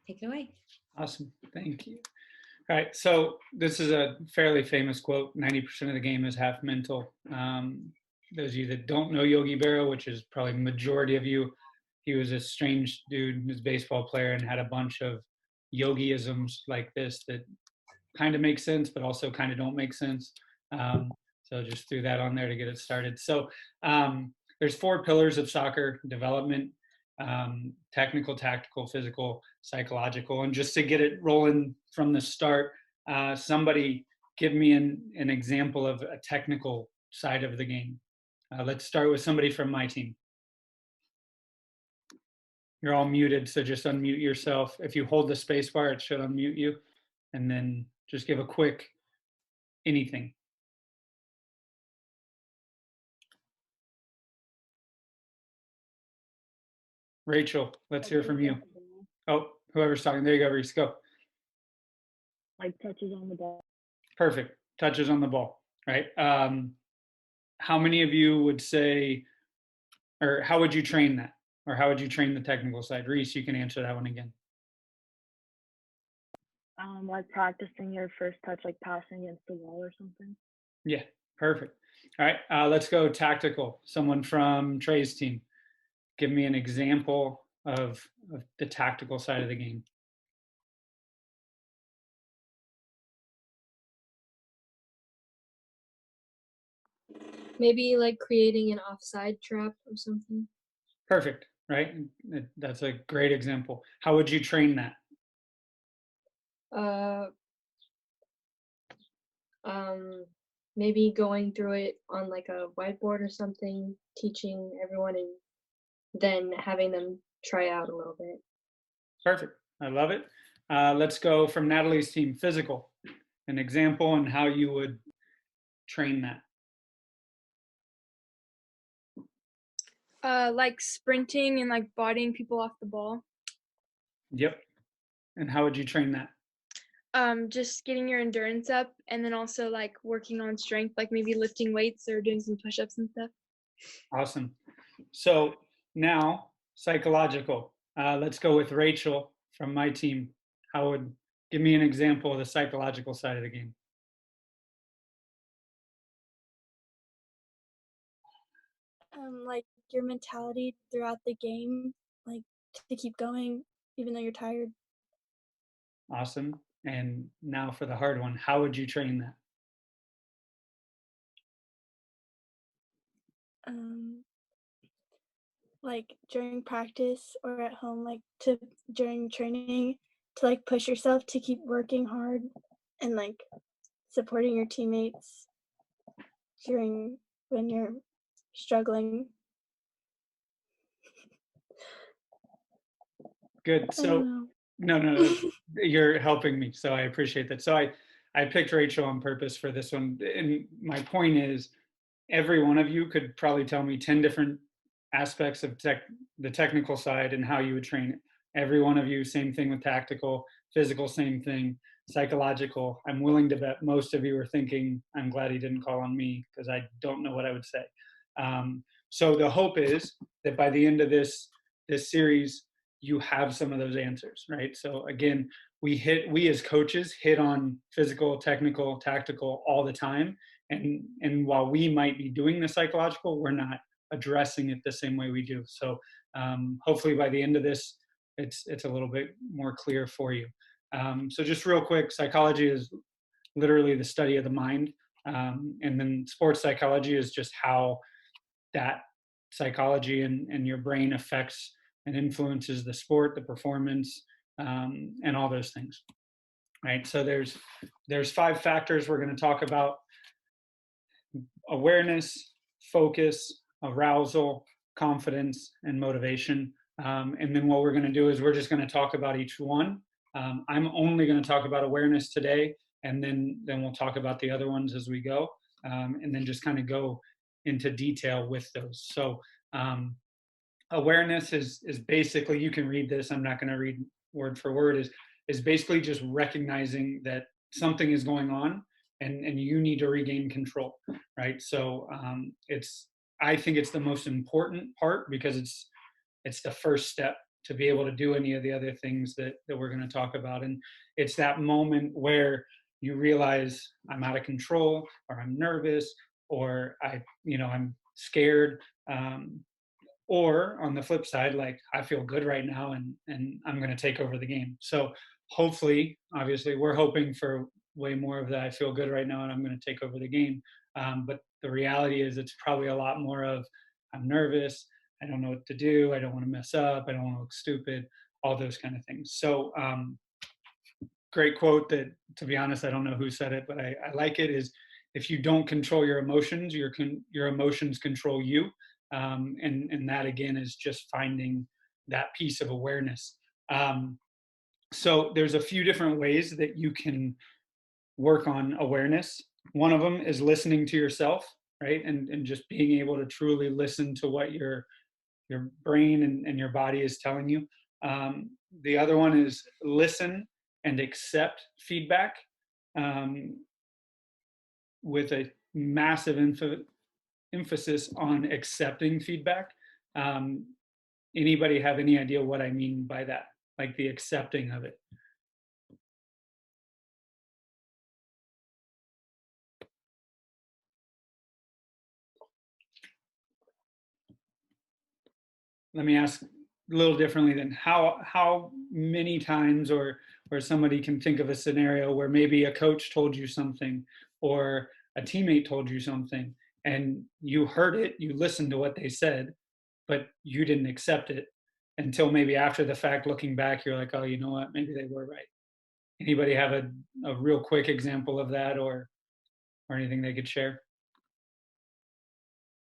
take it away. Awesome. Thank you. All right. So this is a fairly famous quote. 90% of the game is half mental. Those of you that don't know Yogi Berra, which is probably majority of you, he was a strange dude. He was a baseball player and had a bunch of yogiisms like this that kind of make sense, but also kind of don't make sense. So just threw that on there to get it started. So there's 4 pillars of soccer development: technical, tactical, physical, psychological. And just to get it rolling from the start, somebody give me an example of a technical side of the game. Let's start with somebody from my team. You're all muted, so just unmute yourself. If you hold the space bar, it should unmute you. And then just give a quick anything. Rachel, let's hear from you. Oh, whoever's talking. There you go, Reese. Go. Like touches on the ball. Perfect. Touches on the ball, right? How many of you would say, or how would you train that? Or how would you train the technical side? Reese, you can answer that one again. Like practicing your first touch, like passing against the wall or something. Yeah, perfect. All right, let's go tactical. Someone from Trey's team. Give me an example of the tactical side of the game. Maybe like creating an offside trap or something. Perfect, right? That's a great example. How would you train that? Maybe going through it on like a whiteboard or something, teaching everyone, and then having them try out a little bit. Perfect. I love it. Let's go from Natalie's team, physical. An example and how you would train that. Like sprinting and like bodying people off the ball. Yep. And how would you train that? Just getting your endurance up, and then also like working on strength, like maybe lifting weights or doing some push-ups and stuff. Awesome. So now psychological. Let's go with Rachel from my team. Give me an example of the psychological side of the game. Like your mentality throughout the game, like to keep going even though you're tired. Awesome. And now for the hard one, how would you train that? Like during practice or at home, like during training, to like push yourself to keep working hard and like supporting your teammates when you're struggling. Good. So no, you're helping me, so I appreciate that. So I picked Rachel on purpose for this one, and my point is, every one of you could probably tell me 10 different aspects of the technical side and how you would train it. Every one of you, same thing with tactical, physical, same thing, psychological. I'm willing to bet most of you are thinking, I'm glad he didn't call on me because I don't know what I would say. So the hope is that by the end of this series, you have some of those answers, right? So again, we as coaches hit on physical, technical, tactical all the time. And while we might be doing the psychological, we're not addressing it the same way we do. So hopefully by the end of this, it's a little bit more clear for you. So just real quick, psychology is literally the study of the mind. And then sports psychology is just how that psychology and your brain affects and influences the sport, the performance, and all those things, right? So there's 5 factors we're going to talk about: awareness, focus, arousal, confidence, and motivation. And then what we're going to do is we're just going to talk about each one. I'm only going to talk about awareness today, and then we'll talk about the other ones as we go, and then just kind of go into detail with those. So awareness is basically, you can read this, I'm not going to read word for word, is basically just recognizing that something is going on and you need to regain control, right? So I think it's the most important part because it's the first step, to be able to do any of the other things that we're going to talk about. And it's that moment where you realize I'm out of control, or I'm nervous, or I'm scared. Or on the flip side, like, I feel good right now, and I'm going to take over the game. So hopefully, obviously, we're hoping for way more of that. I feel good right now and I'm going to take over the game. But the reality is it's probably a lot more of, I'm nervous, I don't know what to do, I don't want to mess up, I don't want to look stupid, all those kind of things. So great quote that, to be honest, I don't know who said it, but I like it, is, if you don't control your emotions, your emotions control you. And that, again, is just finding that piece of awareness. So there's a few different ways that you can work on awareness. One of them is listening to yourself, right? And just being able to truly listen to what your brain and your body is telling you. The other one is listen and accept feedback, with a massive emphasis on accepting feedback. Anybody have any idea what I mean by that? Like, the accepting of it? Let me ask a little differently then. How many times, or somebody can think of a scenario where maybe a coach told you something, or a teammate told you something, and you heard it, you listened to what they said, but you didn't accept it until maybe after the fact, looking back, you're like, oh, you know what, maybe they were right. Anybody have a real quick example of that, or anything they could share?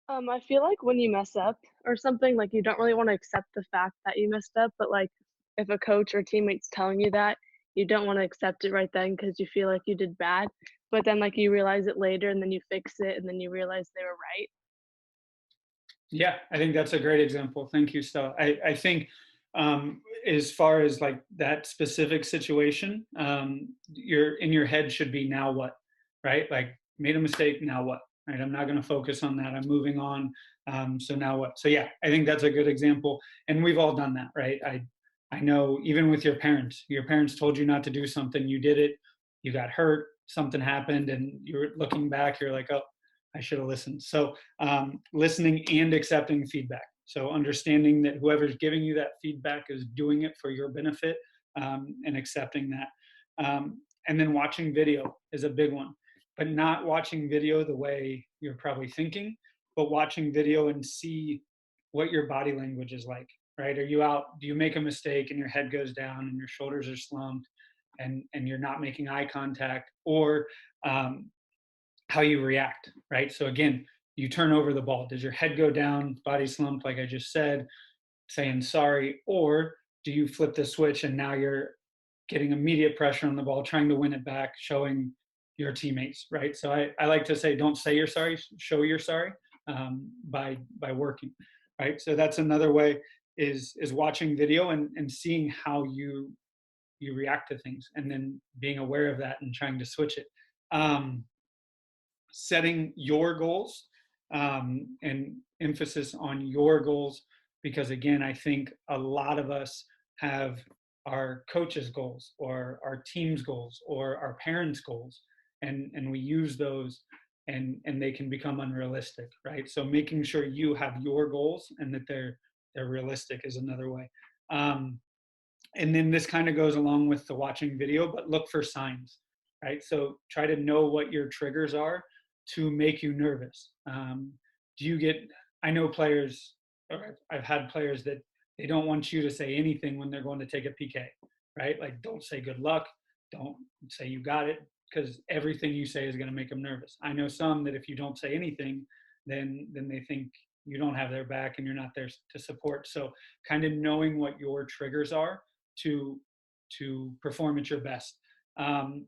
I feel like when you mess up or something, like, you don't really want to accept the fact that you messed up, but like, if a coach or teammate's telling you that, you don't want to accept it right then because you feel like you did bad. But then, like, you realize it later and then you fix it and then you realize they were right. Yeah, I think that's a great example. Thank you, Stella. I think, as far as like that specific situation, your head should be, now what, right? Like, made a mistake, now what, right? I'm not going to focus on that. I'm moving on. So now what? So yeah, I think that's a good example. And we've all done that, right? I know, even with your parents told you not to do something, you did it, you got hurt, something happened, and you're looking back, you're like, oh, I should have listened. So listening and accepting feedback. So understanding that whoever's giving you that feedback is doing it for your benefit, and accepting that. And then watching video is a big one, but not watching video the way you're probably thinking, but watching video and see what your body language is like, right? Are you out, do you make a mistake and your head goes down and your shoulders are slumped, and you're not making eye contact, or how you react, right? So again, you turn over the ball. Does your head go down, body slumped, like I just said, saying sorry, or do you flip the switch and now you're getting immediate pressure on the ball, trying to win it back, showing your teammates, right? So I like to say, don't say you're sorry, show you're sorry, by working, right? So that's another way, is watching video and seeing how you react to things, and then being aware of that and trying to switch it. Setting your goals, and emphasis on your goals, because again, I think a lot of us have our coaches' goals, or our team's goals, or our parents' goals, and we use those, and they can become unrealistic, right? So making sure you have your goals and that they're realistic is another way. And then this kind of goes along with the watching video, but look for signs, right? So try to know what your triggers are to make you nervous. Do you get, I know players, or I've had players that they don't want you to say anything when they're going to take a PK, right? Like, don't say good luck, don't say you got it, because everything you say is going to make them nervous. I know some that if you don't say anything, then they think you don't have their back and you're not there to support. So kind of knowing what your triggers are to perform at your best. And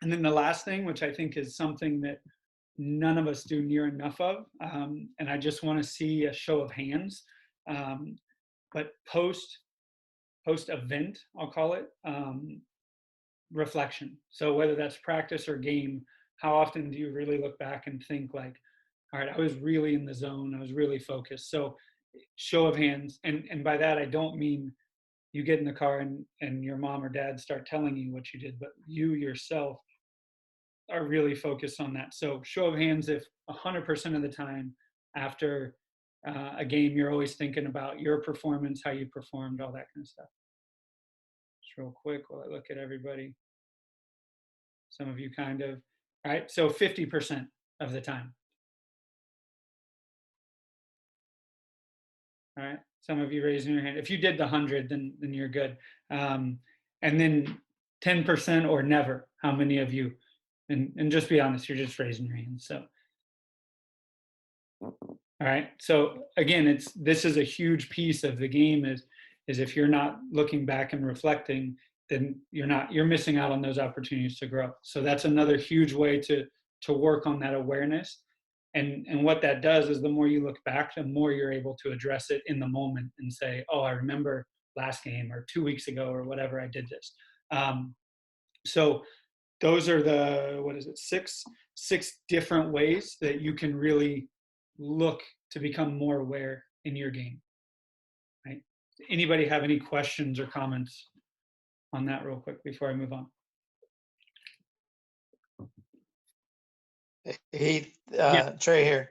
then the last thing, which I think is something that none of us do near enough of, and I just want to see a show of hands, but post event, I'll call it, reflection. So whether that's practice or game, how often do you really look back and think like, all right, I was really in the zone, I was really focused? So show of hands, and by that I don't mean you get in the car and your mom or dad start telling you what you did, but you yourself are really focused on that. So show of hands if 100% of the time after a game, you're always thinking about your performance, how you performed, all that kind of stuff. Just real quick while I look at everybody. Some of you kind of, all right, so 50% of the time. All right, some of you raising your hand. If you did the 100, then you're good. And then 10% or never, how many of you? And just be honest, you're just raising your hand. So, all right. So again, this is a huge piece of the game is if you're not looking back and reflecting, then you're missing out on those opportunities to grow. So that's another huge way to work on that awareness. And what that does is the more you look back, the more you're able to address it in the moment and say, oh, I remember last game or 2 weeks ago or whatever, I did this. So those are the, six different ways that you can really look to become more aware in your game, right? Anybody have any questions or comments on that real quick before I move on? Hey, Yeah. Trey here.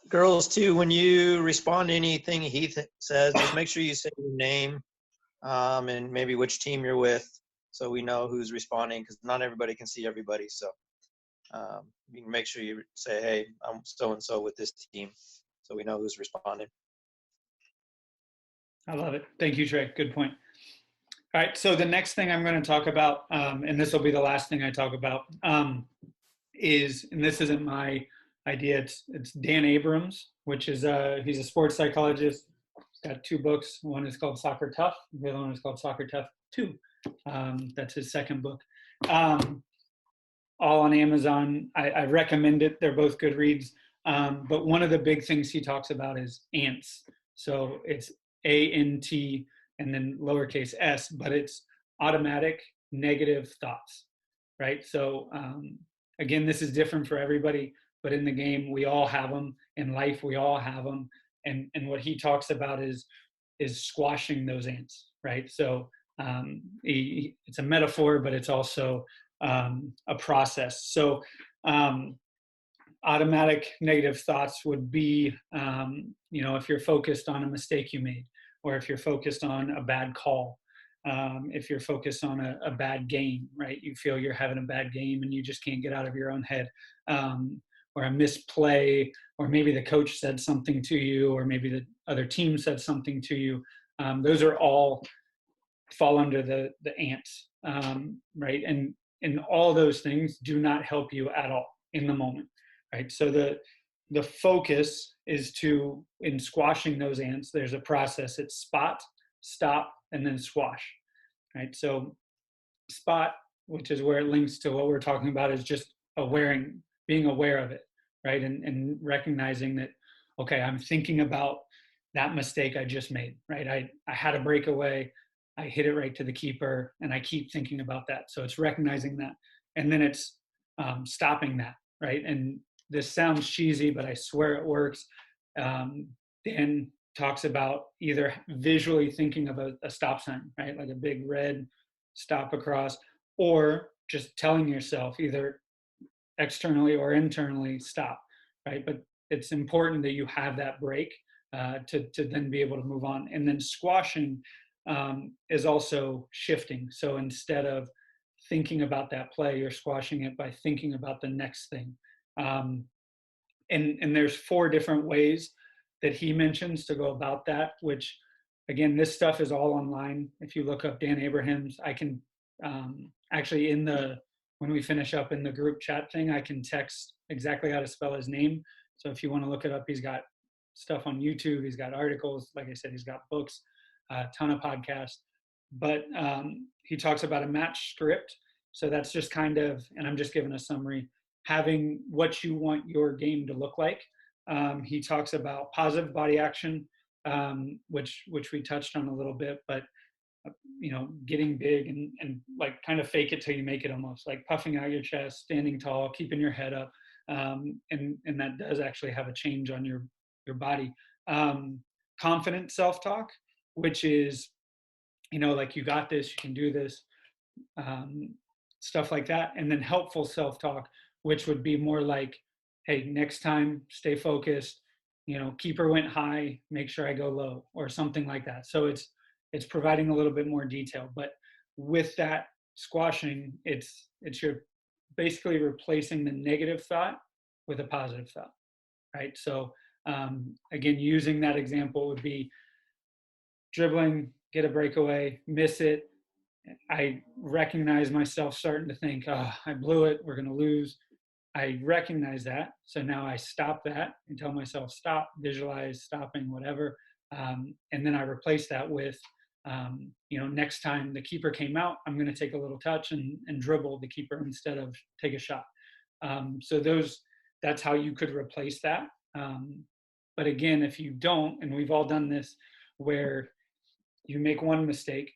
Girls too, when you respond to anything Heath says, just make sure you say your name and maybe which team you're with, so we know who's responding, because not everybody can see everybody. So you can make sure you say, hey, I'm so-and-so with this team, so we know who's responding. I love it. Thank you, Trey. Good point. All right, so the next thing I'm going to talk about, and this will be the last thing I talk about, is, and this isn't my idea, it's Dan Abrams, which is he's a sports psychologist. He's got 2 books. One is called Soccer Tough. The other one is called Soccer Tough 2. That's his second book. All on Amazon. I recommend it. They're both good reads. But one of the big things he talks about is ants. So it's ANT and then lowercase s, but it's automatic negative thoughts, right? So again, this is different for everybody, but in the game, we all have them. In life, we all have them. And what he talks about is squashing those ants, right? So it's a metaphor, but it's also a process. So automatic negative thoughts would be, if you're focused on a mistake you made, or if you're focused on a bad call, if you're focused on a bad game, right? You feel you're having a bad game and you just can't get out of your own head, or a misplay, or maybe the coach said something to you, or maybe the other team said something to you. Those are all fall under the ants, right? And all those things do not help you at all in the moment, right? So the focus is in squashing those ants, there's a process. It's spot, stop, and then squash, right? So spot, which is where it links to what we're talking about, is just being aware of it, right? And recognizing that, okay, I'm thinking about that mistake I just made, right? I had a breakaway, I hit it right to the keeper, and I keep thinking about that. So it's recognizing that. And then it's stopping that, right? And this sounds cheesy, but I swear it works. Dan talks about either visually thinking of a stop sign, right? Like a big red stop across, or just telling yourself either externally or internally, stop, right? But it's important that you have that break to then be able to move on. And then squashing is also shifting. So instead of thinking about that play, you're squashing it by thinking about the next thing. And there's 4 different ways that he mentions to go about that, which again, this stuff is all online. If you look up Dan Abrams, I can actually when we finish up in the group chat thing, I can text exactly how to spell his name. So if you want to look it up, he's got stuff on YouTube, he's got articles, like I said, he's got books, a ton of podcasts. But he talks about a match script. So that's just kind of, and I'm just giving a summary, having what you want your game to look like. He talks about positive body action, which we touched on a little bit, but getting big and like kind of fake it till you make it, almost like puffing out your chest, standing tall, keeping your head up, and that does actually have a change on your body. Confident self-talk, which is like, you got this, you can do this, stuff like that. And then helpful self-talk, which would be more like, hey, next time, stay focused, keeper went high, make sure I go low, or something like that. So it's providing a little bit more detail. But with that squashing, it's you're basically replacing the negative thought with a positive thought, right? So again, using that example would be dribbling, get a breakaway, miss it. I recognize myself starting to think, oh, I blew it, we're going to lose. I recognize that. So now I stop that and tell myself, stop, visualize, stopping, whatever. And then I replace that with, next time the keeper came out, I'm going to take a little touch and dribble the keeper instead of take a shot. So that's how you could replace that. But again, if you don't, and we've all done this, where you make one mistake,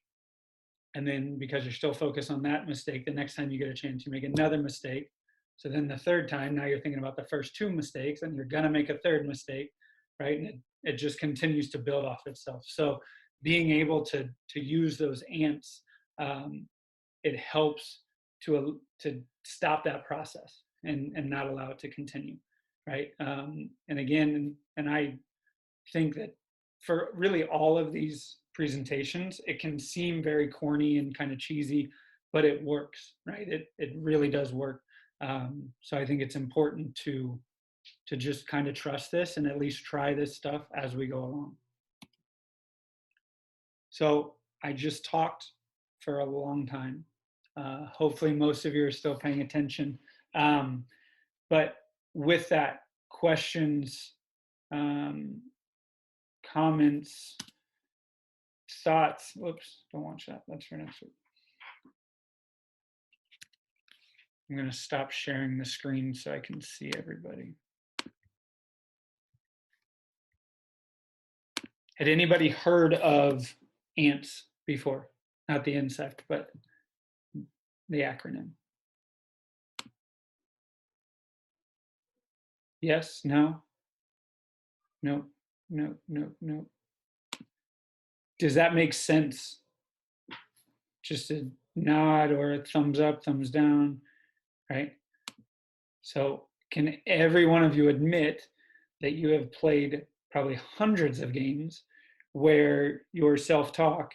and then because you're still focused on that mistake, the next time you get a chance, you make another mistake. So then the third time, now you're thinking about the first two mistakes, and you're going to make a third mistake, right? And it just continues to build off itself. So being able to use those ants, it helps to stop that process and not allow it to continue, right? And again, and I think that for really all of these presentations, it can seem very corny and kind of cheesy, but it works, right? It really does work. So I think it's important to just kind of trust this and at least try this stuff as we go along. So I just talked for a long time. Hopefully most of you are still paying attention. But with that, questions, comments, thoughts. Whoops, don't watch that. That's for next week. I'm going to stop sharing the screen so I can see everybody. Had anybody heard of ants before? Not the insect, but the acronym. Yes, no, no, no, no, no. Does that make sense? Just a nod or a thumbs up, thumbs down, right? So can every one of you admit that you have played probably hundreds of games where your self-talk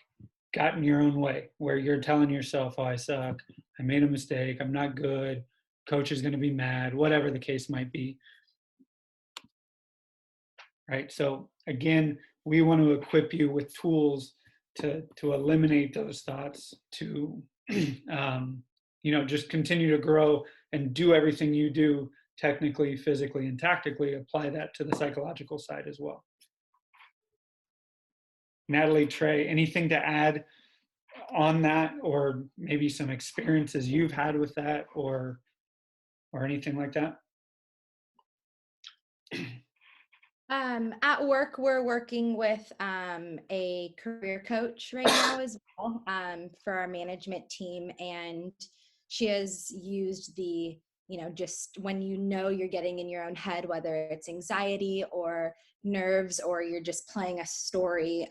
got in your own way, where you're telling yourself, oh, I suck, I made a mistake, I'm not good, coach is going to be mad, whatever the case might be, right? So again, we want to equip you with tools to eliminate those thoughts, to just continue to grow and do everything you do technically, physically, and tactically. Apply that to the psychological side as well. Natalie, Trey, anything to add on that, or maybe some experiences you've had with that, or anything like that? At work, we're working with a career coach right now as well for our management team, and she has used the, just when you're getting in your own head, whether it's anxiety or nerves, or you're just playing a story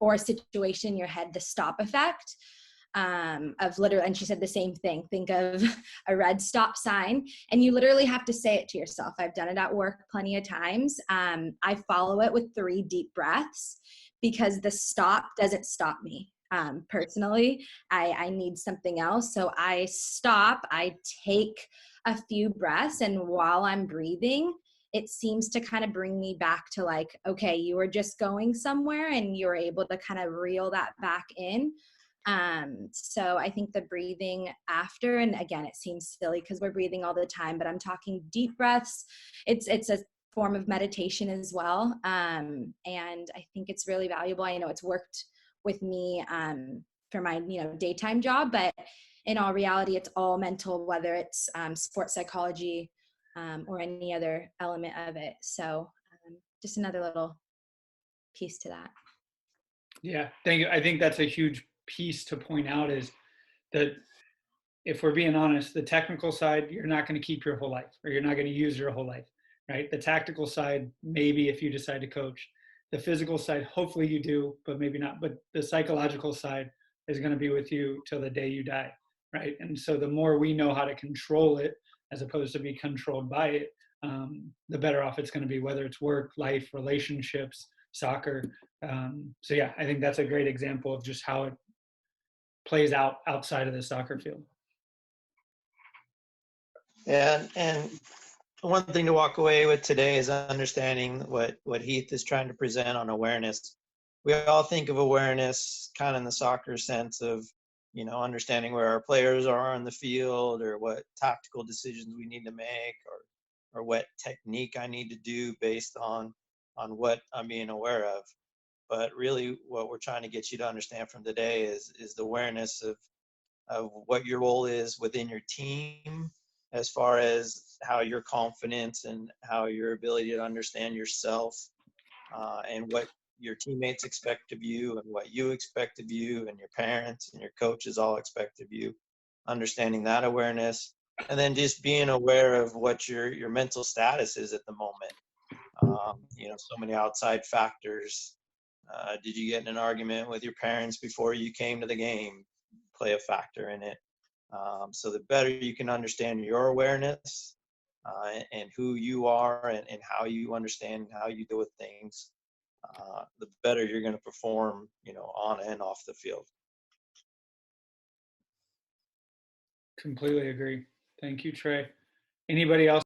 or a situation in your head, the stop effect. Of literally, and she said the same thing, think of a red stop sign, and you literally have to say it to yourself. I've done it at work plenty of times. I follow it with 3 deep breaths, because the stop doesn't stop me. Personally, I need something else. So I stop, I take a few breaths, and while I'm breathing, it seems to kind of bring me back to like, okay, you were just going somewhere, and you're able to kind of reel that back in. So I think the breathing after, and again, it seems silly because we're breathing all the time, but I'm talking deep breaths. It's a form of meditation as well. And I think it's really valuable. I know it's worked with me, for my, daytime job, but in all reality, it's all mental, whether it's, sports psychology, or any other element of it. So, just another little piece to that. Yeah, thank you. I think that's a huge piece to point out, is that if we're being honest, the technical side, you're not going to keep your whole life, or you're not going to use your whole life, right? The tactical side, maybe if you decide to coach. The physical side, hopefully you do, but maybe not. But the psychological side, is going to be with you till the day you die, right? And so the more we know how to control it as opposed to be controlled by it, the better off it's going to be, whether it's work, life, relationships, soccer. So yeah, I think that's a great example of just how it plays out outside of the soccer field. And one thing to walk away with today is understanding what Heath is trying to present on awareness. We all think of awareness kind of in the soccer sense of, understanding where our players are on the field, or what tactical decisions we need to make, or what technique I need to do based on what I'm being aware of. But really what we're trying to get you to understand from today is the awareness of what your role is within your team, as far as how your confidence and how your ability to understand yourself, and what your teammates expect of you and what you expect of you, and your parents and your coaches all expect of you, understanding that awareness, and then just being aware of what your mental status is at the moment. So many outside factors. Did you get in an argument with your parents before you came to the game? Play a factor in it. So the better you can understand your awareness, and who you are, and how you understand how you deal with things, the better you're going to perform, on and off the field. Completely agree. Thank you, Trey. Anybody else